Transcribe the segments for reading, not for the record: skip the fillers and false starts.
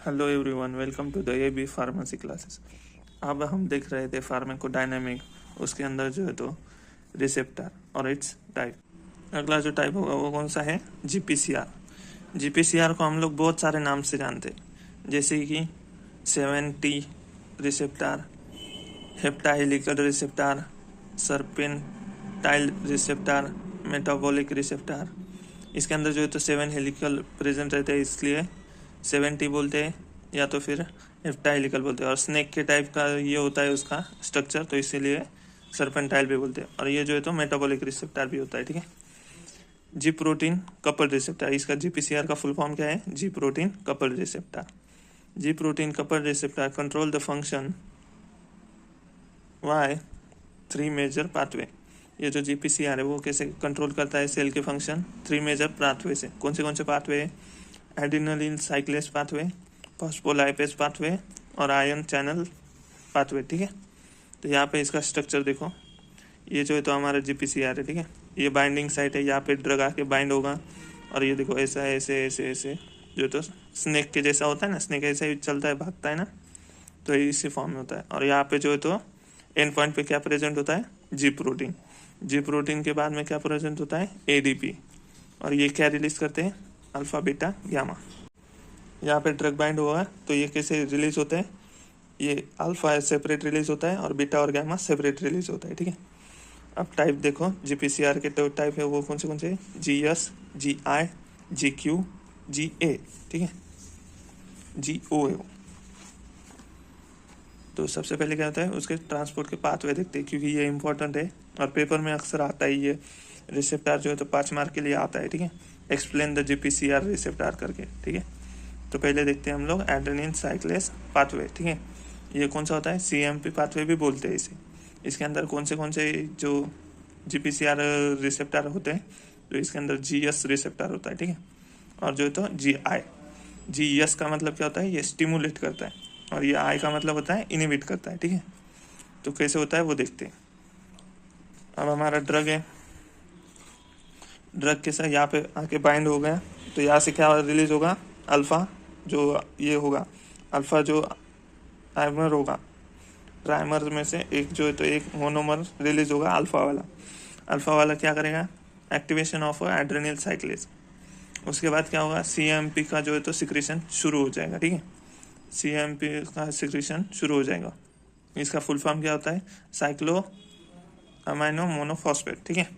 Hello everyone, welcome to the AB pharmacy classes. अब हम देख रहे थे फार्माकोडायनामिक, उसके अंदर जो है तो रिसेप्टर और इट्स टाइप। अगला जो टाइप होगा वो कौन सा है? जीपीसीआर। जीपीसीआर को हम लोग बहुत सारे नाम से जानते हैं, जैसे कि 7T receptor, heptahelical receptor, serpentine receptor, metabolic receptor. इसके अंदर जो है तो 7 हेलिकल प्रेजेंट रहते हैं, इसलिए 7T बोलते हैं, या तो फिर हेप्टाहेलिकल बोलते हैं। और स्नेक के टाइप का ये होता है उसका स्ट्रक्चर, तो इसीलिए सर्पेंटाइल भी बोलते हैं। और ये जो है तो मेटाबॉलिक रिसेप्टर भी होता है, ठीक है। जी प्रोटीन कपल्ड रिसेप्टर, इसका जीपीसीआर का फुल फॉर्म क्या है? G protein coupled receptor. G protein coupled receptor control the function via 3 major pathway. ये जो जीपीसीआर है वो कैसे कंट्रोल करता है सेल के फंक्शन? 3 मेजर पाथवे से। कौन से पाथवे है? एडिनोलिन साइक्लेस पाथवे, फॉस्फोलाइपेज पाथवे और आयन चैनल पाथवे, ठीक है। तो यहाँ पे इसका स्ट्रक्चर देखो, ये जो है तो हमारा जीपीसीआर है, ठीक है। ये बाइंडिंग साइट है, यहाँ पे ड्रग आके बाइंड होगा, और ये देखो ऐसा ऐसे ऐसे ऐसे जो तो स्नेक के जैसा होता है ना, स्नेक ऐसे ही चलता है, भागता है ना, तो इसी फॉर्म में होता है। और यहाँ पे जो है तो एंड पॉइंट पे क्या प्रेजेंट होता है? G protein. जी प्रोटीन के बाद में क्या प्रेजेंट होता है? एडीपी। और ये क्या रिलीज करते हैं? Alpha beta gamma. यहाँ पे ड्रग बाइंड हुआ है तो ये कैसे रिलीज होते हैं? ये अल्फा सेपरेट रिलीज होता है और बीटा और गामा सेपरेट रिलीज होता है, ठीक है। अब टाइप देखो, जीपीसीआर के टाइप है वो कौन से? जीएस, जीआई, जीक्यू, जीए, ठीक है, जीओ है वो। तो सबसे पहले क्या होता है? उसके ट्रांसपोर्ट के पाथवे देखते हैं, क्योंकि ये इंपॉर्टेंट है और पेपर में अक्सर आता है। ये रिसेप्टर जो है तो 5 मार्क के लिए आता है, ठीक है। एक्सप्लेन द जीपीसीआर रिसेप्टर करके, ठीक है। तो पहले देखते हैं हम लोग एड्रेनिन साइक्लेस पाथवे, ठीक है। ये कौन सा होता है? सीएमपी पाथवे भी बोलते हैं इसे। इसके अंदर कौन से जो जीपीसीआर रिसेप्टर होते हैं? तो इसके अंदर जीएस रिसेप्टर होता है, ठीक है। और जो है तो जीआई, जीएस का मतलब क्या होता है? ये स्टिमुलेट करता है, और ये आई का मतलब होता है इनिबिट करता है, ठीक है। तो कैसे होता है वो देखते हैं। अब हमारा ड्रग है, ड्रग के साथ यहाँ पे आके बाइंड हो गया, तो यहाँ से क्या रिलीज होगा? अल्फा जो ये होगा, अल्फा जो प्राइमर होगा, प्राइमर में से एक जो है तो एक मोनोमर रिलीज होगा अल्फा वाला। अल्फा वाला क्या करेगा? Activation of adrenal साइक्लेज। उसके बाद क्या होगा? सीएमपी का जो है तो सिक्रेशन शुरू हो जाएगा, ठीक है। सीएमपी का सिक्रेशन शुरू हो जाएगा। इसका फुल फॉर्म क्या होता है? साइक्लो अमाइनो मोनोफॉस्फेट, ठीक है।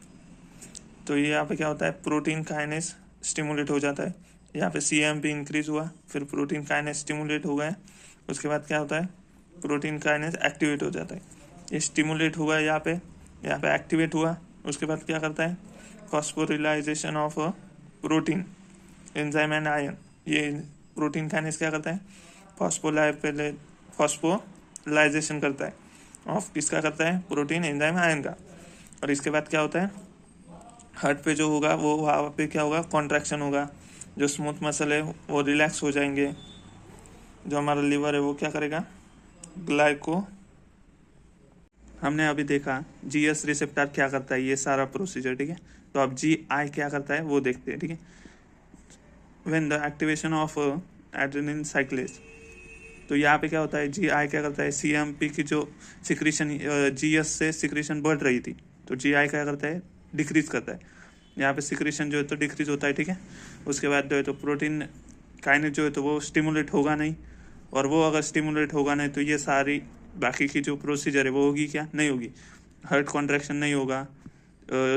तो ये यहाँ पे क्या होता है? प्रोटीन काइनेस स्टिमुलेट हो जाता है। यहाँ पे सीएमपी इंक्रीज हुआ, फिर प्रोटीन काइनेस स्टिमुलेट हो गया, उसके बाद क्या होता है? प्रोटीन काइनेस एक्टिवेट हो जाता है। ये स्टिमुलेट हुआ यहाँ पे एक्टिवेट हुआ, उसके बाद क्या करता है? Phosphorylation of protein enzyme and ion. ये प्रोटीन काइनेस क्या करता है? फॉस्फोलाइजेशन करता है ऑफ किसका करता है? प्रोटीन एंजाइम आयन का। और इसके बाद क्या होता है? हार्ट पे जो होगा वो वहाँ पे क्या होगा? कॉन्ट्रैक्शन होगा, जो स्मूथ मसल है वो रिलैक्स हो जाएंगे, जो हमारा लीवर है वो क्या करेगा? ग्लाइको। हमने अभी देखा जीएस रिसेप्टर क्या करता है, ये सारा प्रोसीजर, ठीक है। तो अब जीआई क्या करता है वो देखते हैं, ठीक है। When the activation of adrenaline साइक्लेज, तो यहाँ पे क्या होता है? जीआई क्या करता है? सीएमपी की जो सिक्रीशन जीएस से सिक्रीशन बढ़ रही थी, तो जीआई क्या करता है? डिक्रीज करता है। यहाँ पे सिक्रीशन जो है तो डिक्रीज होता है, ठीक है। उसके बाद जो है तो प्रोटीन काइनेस जो है तो वो स्टिमुलेट होगा नहीं, और वो अगर स्टिमुलेट होगा नहीं तो ये सारी बाकी की जो प्रोसीजर है वो होगी क्या? नहीं होगी। हार्ट कॉन्ट्रैक्शन नहीं होगा,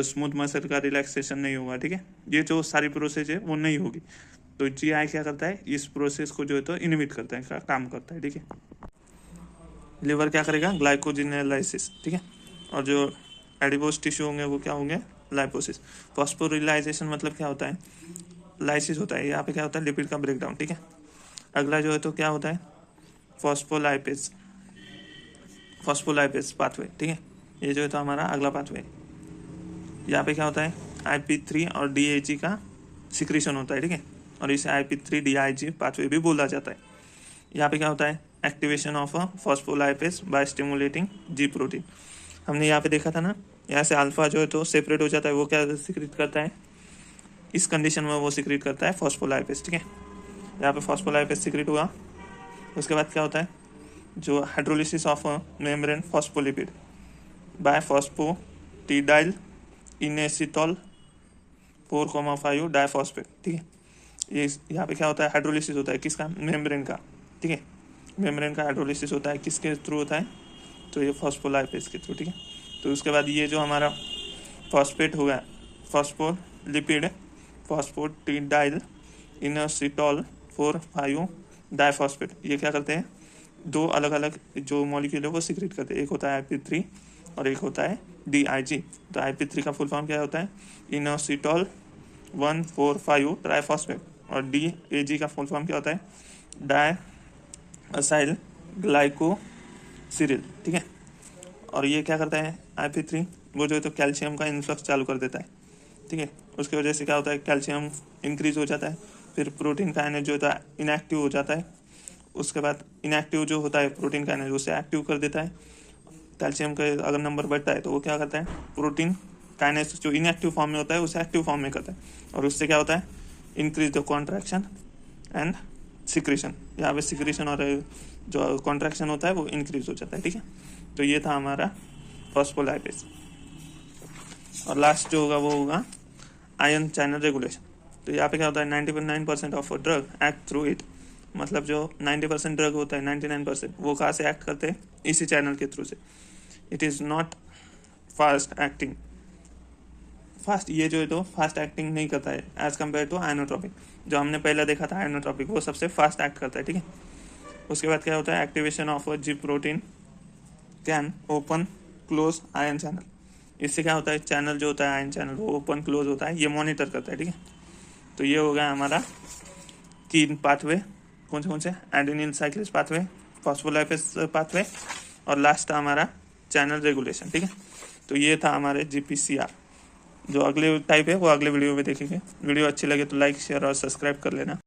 स्मूथ मसल का रिलैक्सेशन नहीं होगा, ठीक है। ये जो सारी प्रोसेस है वो नहीं होगी। तो जीआई क्या करता है? इस प्रोसेस को जो है तो इनिबिट करता है, काम करता है, ठीक है। लिवर क्या करेगा? ग्लाइकोजिनेलाइसिस, ठीक है। और जो एडिपोज टिश्यू होंगे वो क्या होंगे? लाइपोसिस। फॉस्फोरिलाइजेशन मतलब क्या होता है? लाइसिस होता है। यहाँ पे क्या होता है? लिपिड का ब्रेकडाउन, ठीक है। अगला जो है तो क्या होता है? फॉस्फोलाइपेज पाथवे, ठीक है। ये जो है तो हमारा अगला पाथवे। यहाँ पे क्या होता है? IP3 और DIG का सिक्रीशन होता है, ठीक है। और इसे IP3 DIG पाथवे भी बोला जाता है। यहाँ पे क्या होता है? Activation of phospholipase by stimulating G protein. हमने यहाँ पे देखा था ना, यहाँ से अल्फा जो है तो सेपरेट हो जाता है, वो क्या सिक्रीट करता है? इस कंडीशन में वो सिक्रीट करता है फॉस्फोलाइपेज, ठीक है। यहाँ पे फॉस्फोलाइपेज सिक्रीट हुआ, उसके बाद क्या होता है, जो hydrolysis of membrane phospholipid by phosphatidyl inositol 4,5 diphosphate. ठीक है, ये यहाँ पे क्या होता है, हाइड्रोलिसिस होता है किसका, मेम्ब्रेन का। ठीक है, मेम्ब्रेन का हाइड्रोलिसिस होता है किसके थ्रू होता है, तो ये फॉस्फोलाइपेज के थ्रू। ठीक है, तो उसके बाद ये जो हमारा फॉस्फेट हुआ, फॉस्फोलिपिड फॉस्फोटिडाइल इनोसिटॉल 4,5 डाइफॉस्फेट, ये क्या करते हैं, दो अलग अलग जो मॉलिक्यूल है वो सीक्रेट करते हैं। एक होता है IP3 और एक होता है DIG। तो IP3 का फुल फॉर्म क्या होता है, इनोसिटॉल 1,4,5 ट्राइफॉस्फेट, और DAG का फुल फॉर्म क्या होता है, डाइअसाइल ग्लाइकोसिरिल। ठीक है, और ये क्या करता है IP3, वो जो है तो कैल्शियम का इन्फ्लक्स चालू कर देता है। ठीक है, उसकी वजह से क्या होता है, कैल्शियम इंक्रीज हो जाता है, फिर प्रोटीन काइनेज जो होता है इनएक्टिव हो जाता है। उसके बाद इनएक्टिव जो होता है प्रोटीन काइनेज उसे एक्टिव कर देता है। कैल्शियम का अगर नंबर बढ़ता है तो वो क्या करता है, प्रोटीन काइनेज जो इनएक्टिव फॉर्म में होता है उसे एक्टिव फॉर्म में करता है, और उससे क्या होता है, increase the contraction and secretion. यहाँ पे सिक्रीशन और जो कॉन्ट्रैक्शन होता है वो इंक्रीज हो जाता है। ठीक है, तो ये था हमारा फॉस्फोलाइपेज। और लास्ट जो होगा वो होगा आयन चैनल रेगुलेशन। तो यहाँ पे क्या होता है, 99% of drug act through it, मतलब जो 90% ड्रग होता है 99% वो कहाँ से एक्ट करते हैं, इसी चैनल के थ्रू से। It is not fast acting, fast ये जो है तो फास्ट एक्टिंग नहीं करता है एज कम्पेयर टू आयनोट्रॉपिक। जो हमने पहले देखा था आयनोट्रॉपिक वो सबसे फास्ट एक्ट करता है। ठीक है, उसके बाद क्या होता है, activation of ji protein can open close ion channel. इससे क्या होता है, चैनल जो होता है आयन चैनल वो ओपन क्लोज होता है, ये मॉनिटर करता है। ठीक है, तो ये हो गया हमारा 3 पाथवे, कौन से एडेनिल साइक्लेज पाथवे, फॉस्फोलाइपेज पाथवे, और लास्ट हमारा चैनल रेगुलेशन। ठीक है, तो ये था हमारे GPCR। जो अगले टाइप है वो अगले वीडियो में देखेंगे। वीडियो अच्छी लगे तो लाइक शेयर और सब्सक्राइब कर लेना।